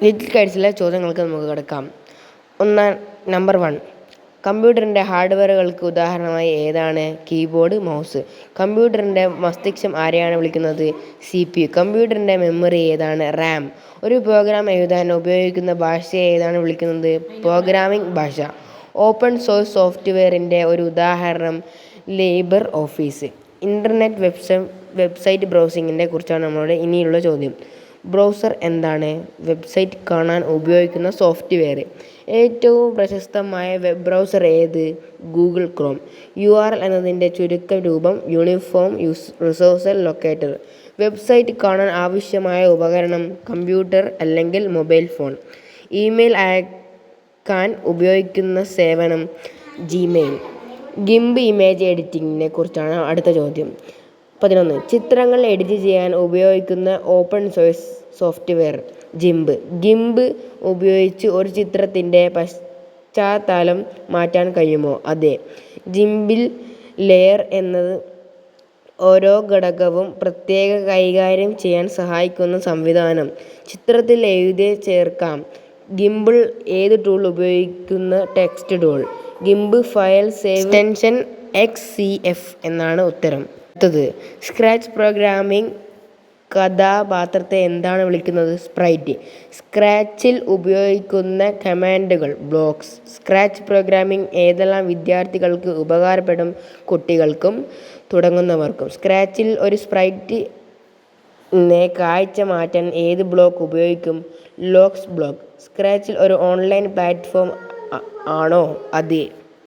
Little കൈറ്റ്സിലെ ചോദ്യങ്ങൾക്ക് നമുക്ക് കിടക്കാം. നമ്പർ 1. കമ്പ്യൂട്ടറിൻ്റെ ഹാർഡ്വെയറുകൾക്ക് ഉദാഹരണമായി ഏതാണ്? Keyboard, mouse. കമ്പ്യൂട്ടറിൻ്റെ മസ്തിഷ്കം ആരെയാണ് വിളിക്കുന്നത്? CPU. കമ്പ്യൂട്ടറിൻ്റെ മെമ്മറി ഏതാണ്? റാം. ഒരു പ്രോഗ്രാം എഴുതാൻ ഉപയോഗിക്കുന്ന ഭാഷയെ ഏതാണ് വിളിക്കുന്നത്? പ്രോഗ്രാമിംഗ് ഭാഷ. ഓപ്പൺ സോഴ്സ് സോഫ്റ്റ്വെയറിൻ്റെ ഒരു ഉദാഹരണം ലിബ്രെ ഓഫീസ്. ഇൻ്റർനെറ്റ് വെബ്സൈറ്റ് ബ്രൗസിങ്ങിനെ കുറിച്ചാണ് നമ്മളുടെ ഇനിയുള്ള ചോദ്യം. ബ്രൗസർ എന്താണ്? വെബ്സൈറ്റ് കാണാൻ ഉപയോഗിക്കുന്ന സോഫ്റ്റ്വെയർ. ഏറ്റവും പ്രശസ്തമായ വെബ് ബ്രൗസർ ഏത്? Google Chrome. URL എന്നതിൻ്റെ ചുരുക്കരൂപം യൂണിഫോം റിസോഴ്സ് ലൊക്കേറ്റർ. വെബ്സൈറ്റ് കാണാൻ ആവശ്യമായ ഉപകരണം കമ്പ്യൂട്ടർ അല്ലെങ്കിൽ മൊബൈൽ ഫോൺ. ഇമെയിൽ അയക്കാൻ ഉപയോഗിക്കുന്ന സേവനം ജിമെയിൽ. ഗിംപ് ഇമേജ് എഡിറ്റിങ്ങിനെ കുറിച്ചാണ് അടുത്ത ചോദ്യം. 11. ചിത്രങ്ങൾ എഡിറ്റ് ചെയ്യാൻ ഉപയോഗിക്കുന്ന open source software GIMP. GIMP ഉപയോഗിച്ച് ഒരു ചിത്രത്തിൻ്റെ പശ്ചാത്തലം മാറ്റാൻ കഴിയുമോ? അതെ. ജിംപിൽ ലെയർ എന്നത് ഓരോ ഘടകവും പ്രത്യേകം കൈകാര്യം ചെയ്യാൻ സഹായിക്കുന്ന സംവിധാനം. ചിത്രത്തിൽ എഴുതി ചേർക്കാം. ഗിംപിൾ ഏത് ടൂൾ ഉപയോഗിക്കുന്ന text tool? GIMP file save extension XCF എന്നാണ് ഉത്തരം. അടുത്തത് സ്ക്രാച്ച് പ്രോഗ്രാമിംഗ് കഥാപാത്രത്തെ എന്താണ് വിളിക്കുന്നത്? സ്പ്രൈറ്റ്. സ്ക്രാച്ചിൽ ഉപയോഗിക്കുന്ന കമാൻഡുകൾ ബ്ലോക്സ്. സ്ക്രാച്ച് പ്രോഗ്രാമിംഗ് ഏതെല്ലാം വിദ്യാർത്ഥികൾക്ക് ഉപകാരപ്പെടും? കുട്ടികൾക്കും തുടങ്ങുന്നവർക്കും. സ്ക്രാച്ചിൽ ഒരു സ്പ്രൈറ്റിനെ കാഴ്ച മാറ്റാൻ ഏത് ബ്ലോക്ക് ഉപയോഗിക്കും? Locks block. സ്ക്രാച്ചിൽ ഒരു ഓൺലൈൻ പ്ലാറ്റ്ഫോം ആണോ? അതെ.